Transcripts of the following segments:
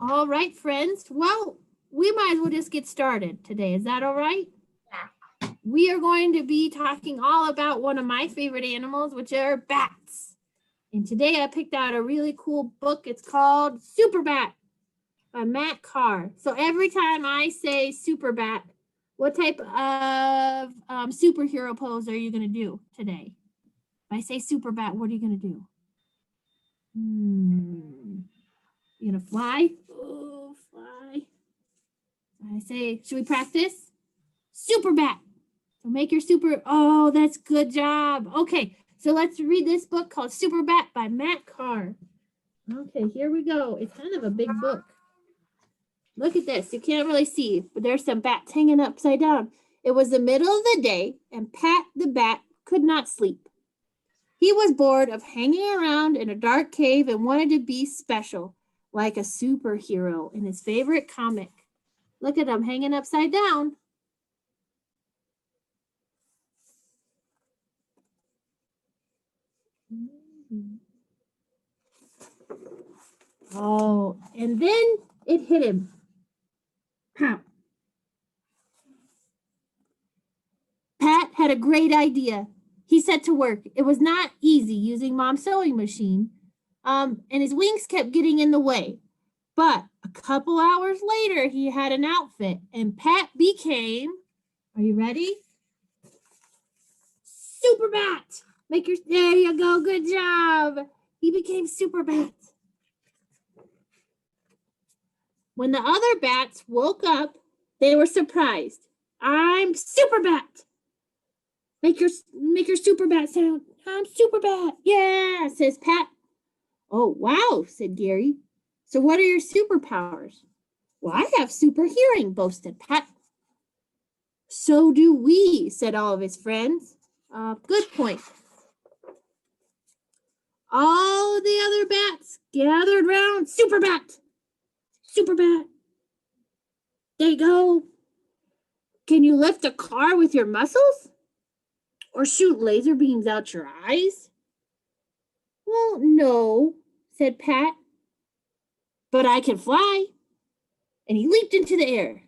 All right, friends. Well, we might as well just get started today. Is that all right? Yeah. We are going to be talking all about one of my favorite animals, which are bats. And today I picked out a really cool book. It's called Superbat by Matt Carr. So every time I say Superbat, what type of superhero pose are you going to do today? If I say Superbat, what are you going to do? You going to fly? Oh, fly. I say, should we practice? Superbat. So make your super. Oh, that's good job. Okay, so let's read this book called Superbat by Matt Carr. Okay, here we go. It's kind of a big book. Look at this. You can't really see, but there's some bats hanging upside down. It was the middle of the day, and Pat the bat could not sleep. He was bored of hanging around in a dark cave and wanted to be special, like a superhero in his favorite comic. Look at him hanging upside down. Oh, and then it hit him. Pat had a great idea. He set to work. It was not easy using Mom's sewing machine, and his wings kept getting in the way. But a couple hours later, he had an outfit, and Pat became, are you ready? Superbat. There you go. Good job. He became Superbat. When the other bats woke up, they were surprised. I'm Superbat. Make your Superbat sound. I'm Superbat. Yeah, says Pat. Oh, wow, said Gary. So what are your superpowers? Well, I have super hearing, boasted Pat. So do we, said all of his friends. Good point. All the other bats gathered round Superbat. Superbat. There you go. Can you lift a car with your muscles? Or shoot laser beams out your eyes? Well, no, said Pat. But I can fly. And he leaped into the air.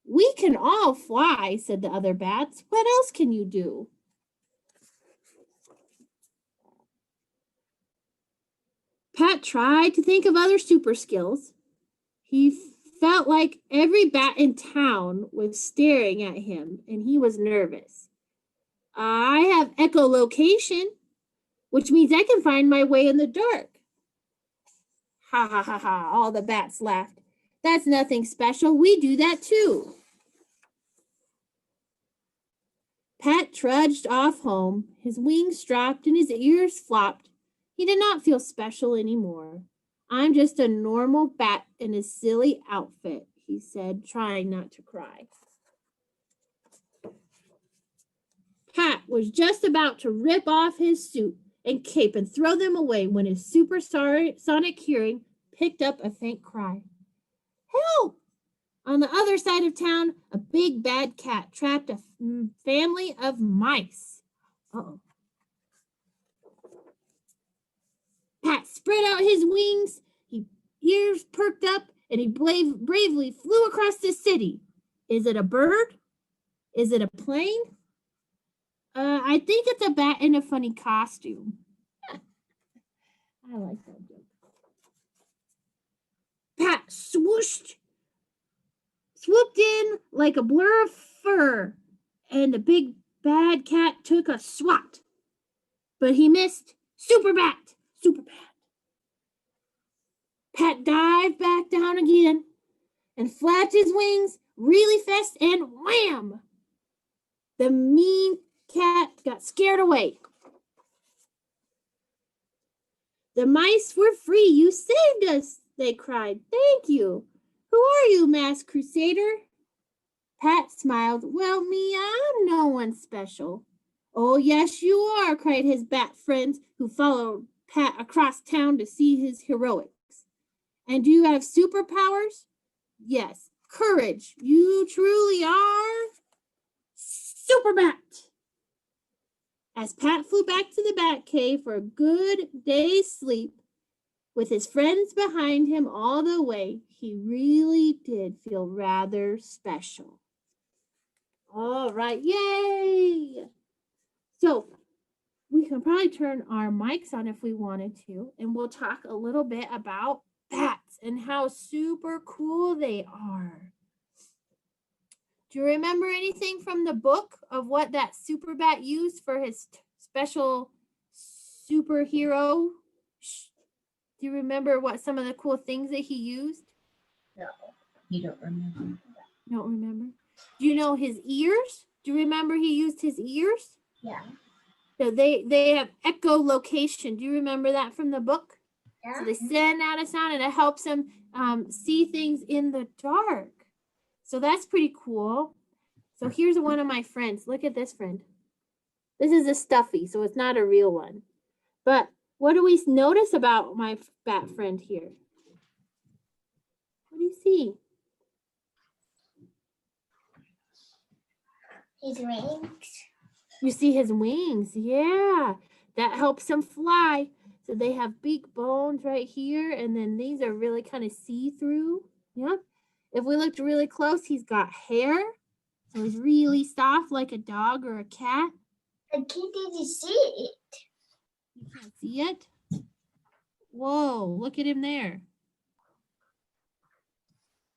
We can all fly, said the other bats. What else can you do? Pat tried to think of other super skills. He felt like every bat in town was staring at him, and he was nervous. I have echolocation, which means I can find my way in the dark. Ha ha ha ha, all the bats laughed. That's nothing special. We do that too. Pat trudged off home. His wings dropped and his ears flopped. He did not feel special anymore. I'm just a normal bat in a silly outfit, he said, trying not to cry. Pat was just about to rip off his suit and cape and throw them away when his supersonic hearing picked up a faint cry. Help! On the other side of town, a big bad cat trapped a family of mice. Uh-oh. Pat spread out his wings, his ears perked up, and he bravely flew across the city. Is it a bird? Is it a plane? I think it's a bat in a funny costume. I like that joke. Pat swooped in like a blur of fur, and the big bad cat took a swat. But he missed. Superbat! Superbat! Pat dived back down again and flapped his wings really fast, and wham! The mean cat got scared away. The mice were free. You saved us, they cried. Thank you. Who are you, Masked Crusader? Pat smiled. Well, me, I'm no one special. Oh, yes, you are, cried his bat friends, who followed Pat across town to see his heroics. And do you have superpowers? Yes. Courage. You truly are Superbat. As Pat flew back to the bat cave for a good day's sleep, with his friends behind him all the way, he really did feel rather special. All right, yay! So we can probably turn our mics on if we wanted to, and we'll talk a little bit about bats and how super cool they are. Do you remember anything from the book of what that Superbat used for his special superhero? Do you remember what some of the cool things that he used? No, you don't remember. Don't remember? Do you know his ears? Do you remember he used his ears? Yeah. So they have echolocation. Do you remember that from the book? Yeah. So they send out a sound and it helps them see things in the dark. So that's pretty cool. So here's one of my friends. Look at this friend. This is a stuffy, so it's not a real one. But what do we notice about my bat friend here? What do you see? His wings. You see his wings. Yeah, that helps him fly. So they have beak bones right here, and then these are really kind of see-through. Yep. If we looked really close, he's got hair. So he's really soft like a dog or a cat. I can't even see it. You can't see it? Whoa, look at him there.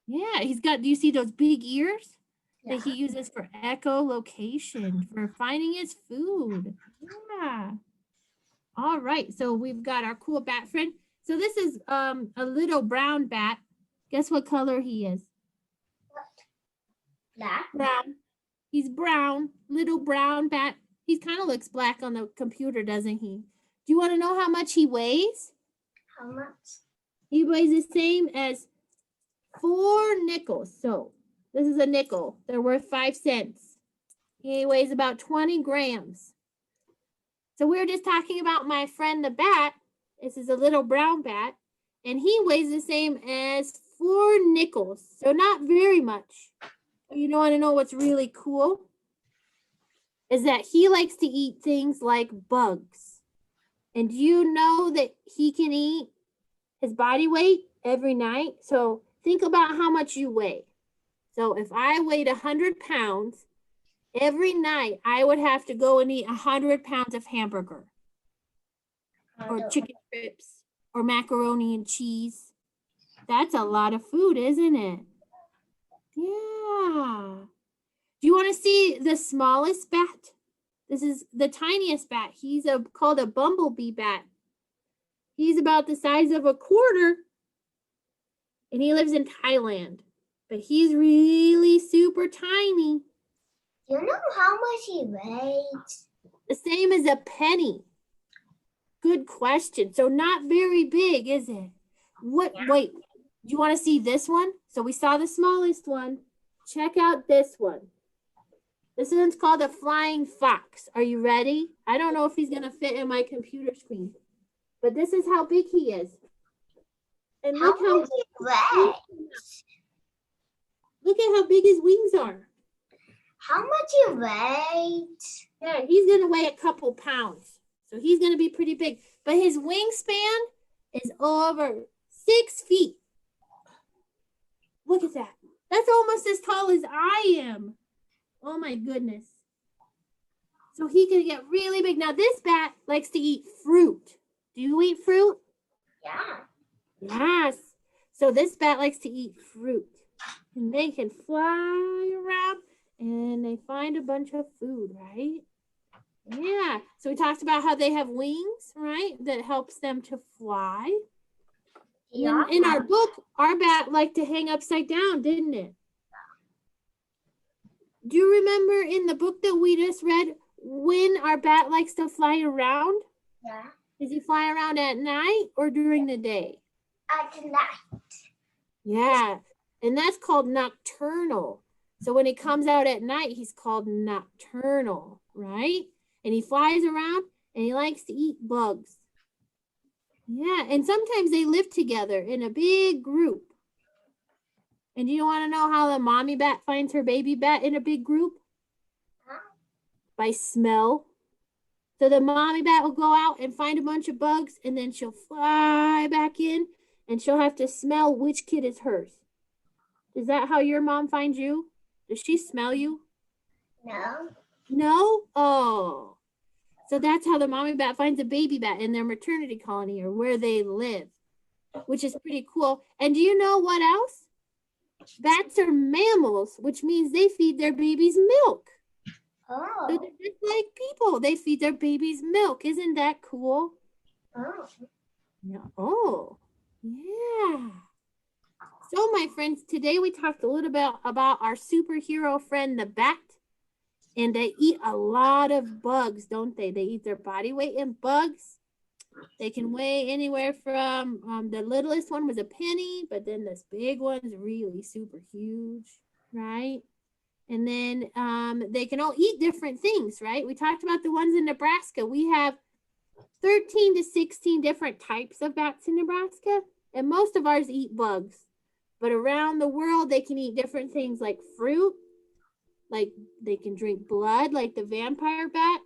Yeah, he's got, do you see those big ears? Yeah. That he uses for echolocation, for finding his food. Yeah. All right, so we've got our cool bat friend. So this is a little brown bat. Guess what color he is? Black. Brown. He's brown, little brown bat. He kind of looks black on the computer, doesn't he? Do you want to know how much he weighs? How much? He weighs the same as 4 nickels. So this is a nickel. They're worth 5 cents. He weighs about 20 grams. So we were just talking about my friend the bat. This is a little brown bat. And he weighs the same as 4 nickels. So not very much. You don't want to know what's really cool? Is that he likes to eat things like bugs. And do you know that he can eat his body weight every night? So think about how much you weigh. So if I weighed 100 pounds, every night I would have to go and eat 100 pounds of hamburger or chicken strips or macaroni and cheese. That's a lot of food, isn't it? Yeah. Do you want to see the smallest bat? This is the tiniest bat. He's called a bumblebee bat. He's about the size of a quarter, and he lives in Thailand. But he's really super tiny. Do you know how much he weighs? The same as a penny. Good question. So not very big, is it? What? Yeah. Wait, do you want to see this one? So we saw the smallest one. Check out this one. This one's called a flying fox. Are you ready? I don't know if he's going to fit in my computer screen. But this is how big he is. And look How much he weighs? Look at how big his wings are. How much he weighs? Yeah, he's going to weigh a couple pounds. So he's going to be pretty big. But his wingspan is over 6 feet. Look at that. That's almost as tall as I am. Oh my goodness. So he can get really big. Now this bat likes to eat fruit. Do you eat fruit? Yeah. Yes. So this bat likes to eat fruit. And they can fly around and they find a bunch of food, right? Yeah. So we talked about how they have wings, right? That helps them to fly. Yeah. In our book, our bat liked to hang upside down, didn't it? Do you remember in the book that we just read when our bat likes to fly around? Yeah. Does he fly around at night or during the day? At night. Yeah, and that's called nocturnal. So when he comes out at night, he's called nocturnal, right? And he flies around and he likes to eat bugs. Yeah, and sometimes they live together in a big group. And do you want to know how the mommy bat finds her baby bat in a big group? Huh? By smell. So the mommy bat will go out and find a bunch of bugs, and then she'll fly back in, and she'll have to smell which kid is hers. Is that how your mom finds you? Does she smell you? No. No? Oh. So that's how the mommy bat finds a baby bat in their maternity colony or where they live, which is pretty cool. And do you know what else? Bats are mammals, which means they feed their babies milk. So Oh. they're just like people. They feed their babies milk. Isn't that cool? Oh. Yeah. Oh, yeah. So, my friends, today we talked a little bit about our superhero friend, the bat. And they eat a lot of bugs, don't they? They eat their body weight in bugs. They can weigh anywhere from, the littlest one was a penny, but then this big one's really super huge, right? And then they can all eat different things, right? We talked about the ones in Nebraska. We have 13 to 16 different types of bats in Nebraska, and most of ours eat bugs. But around the world, they can eat different things like fruit, like they can drink blood like the vampire bat,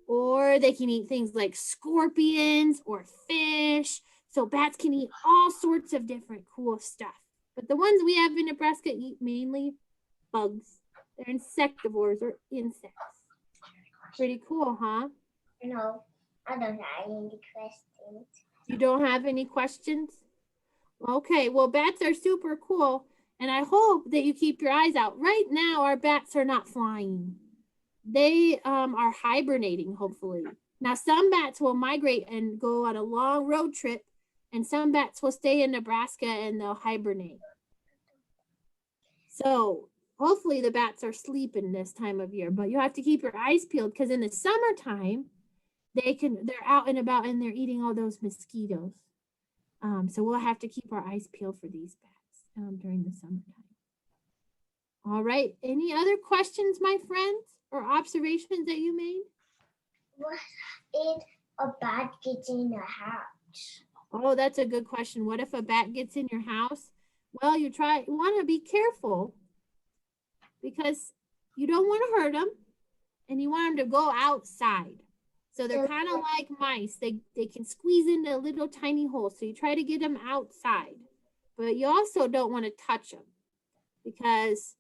or they can eat things like scorpions or fish. So bats can eat all sorts of different cool stuff. But the ones we have in Nebraska eat mainly bugs. They're insectivores or insects. Pretty cool, huh? No, I don't have any questions. You don't have any questions? Okay, well, bats are super cool, and I hope that you keep your eyes out. Right now, our bats are not flying. They are hibernating, hopefully. Now, some bats will migrate and go on a long road trip, and some bats will stay in Nebraska and they'll hibernate. So hopefully the bats are sleeping this time of year, but you have to keep your eyes peeled because in the summertime, they're out and about and they're eating all those mosquitoes. So we'll have to keep our eyes peeled for these bats during the summertime. All right. Any other questions, my friends, or observations that you made? What if a bat gets in the house? Oh, that's a good question. What if a bat gets in your house? Well, you want to be careful because you don't want to hurt them and you want them to go outside. So they're kind of like mice. They can squeeze into a little tiny hole. So you try to get them outside, but you also don't want to touch them because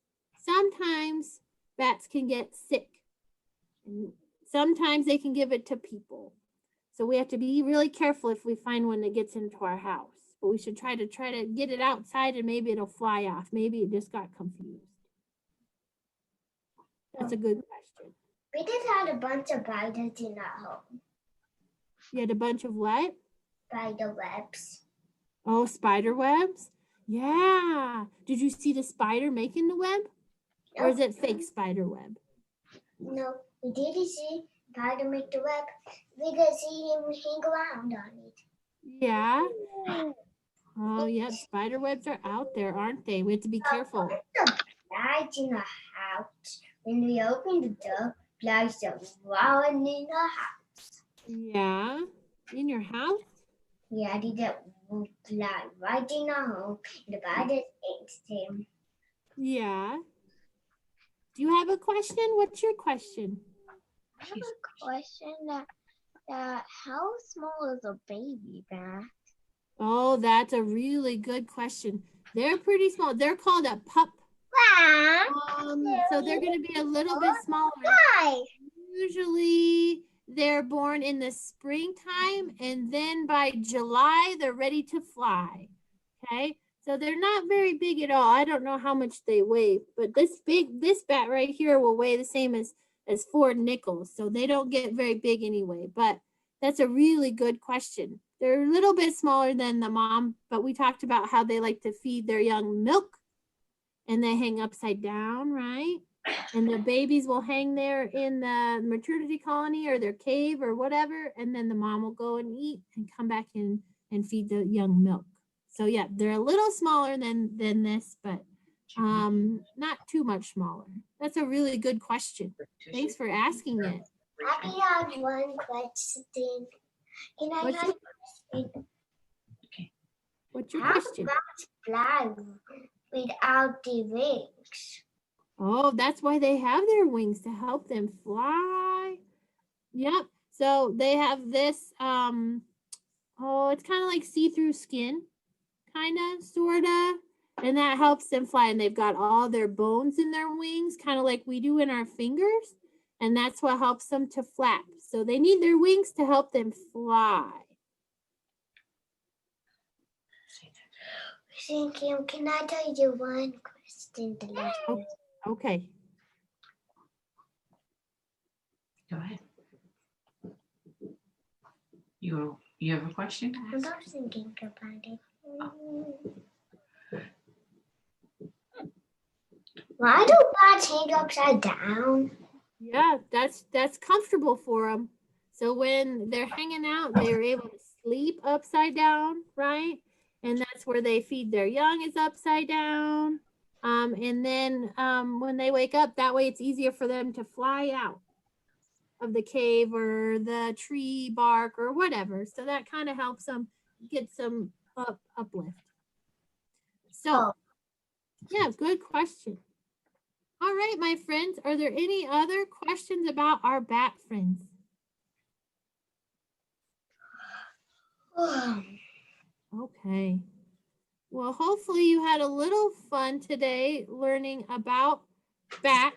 sometimes bats can get sick. And sometimes they can give it to people. So we have to be really careful if we find one that gets into our house. But we should try to get it outside and maybe it'll fly off. Maybe it just got confused. That's a good question. We just had a bunch of spiders in our home. You had a bunch of what? Spider webs. Oh, spider webs? Yeah. Did you see the spider making the web? Or is it fake spider web? No, we didn't see spider make the web. We could see him hang around on it. Yeah. Oh, yeah. Spider webs are out there, aren't they? We have to be careful. Flies in the house. When we open the door, flies are running in the house. Yeah. In your house? Yeah, they just fly right in our home. And the spider eats them. Yeah. Do you have a question? What's your question? I have a question that how small is a baby bat? Oh, that's a really good question. They're pretty small. They're called a pup. So they're going to be a little bit smaller. Why? Usually they're born in the springtime and then by July they're ready to fly. Okay. So they're not very big at all. I don't know how much they weigh, but this bat right here will weigh the same as 4 nickels. So they don't get very big anyway, but that's a really good question. They're a little bit smaller than the mom, but we talked about how they like to feed their young milk and they hang upside down, right? And the babies will hang there in the maternity colony or their cave or whatever. And then the mom will go and eat and come back in and feed the young milk. So yeah, they're a little smaller than this, but not too much smaller. That's a really good question. Thanks for asking it. I have one question. Can I What's have your- a question? What's your How question? bats fly without the wings? Oh, that's why they have their wings, to help them fly. Yep. So they have this, oh, it's kind of like see-through skin, kind of, sort of. And that helps them fly. And they've got all their bones in their wings, kind of like we do in our fingers. And that's what helps them to flap. So they need their wings to help them fly. Kim, can I tell you one question? The last one. Okay. Go ahead. You have a question? to I'm ask? not thinking about it. Why do bats hang upside down? Yeah, that's comfortable for them. So when they're hanging out, they're able to sleep upside down, right? And that's where they feed their young is upside down. And then when they wake up, that way it's easier for them to fly out of the cave or the tree bark or whatever. So that kind of helps them get some uplift. So, yeah, good question. All right, my friends, are there any other questions about our bat friends? Okay. Well, hopefully you had a little fun today learning about bats.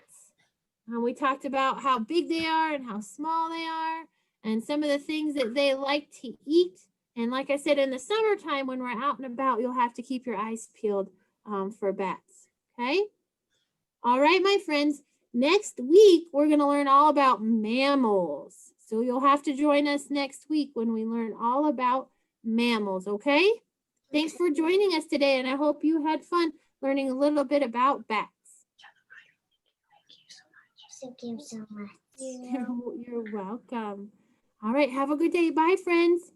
We talked about how big they are and how small they are and some of the things that they like to eat. And like I said, in the summertime when we're out and about, you'll have to keep your eyes peeled for bats. Okay? All right, my friends. Next week, we're going to learn all about mammals. So you'll have to join us next week when we learn all about mammals, okay? Thanks for joining us today, and I hope you had fun learning a little bit about bats. Thank you so much. You're welcome. All right, have a good day. Bye, friends.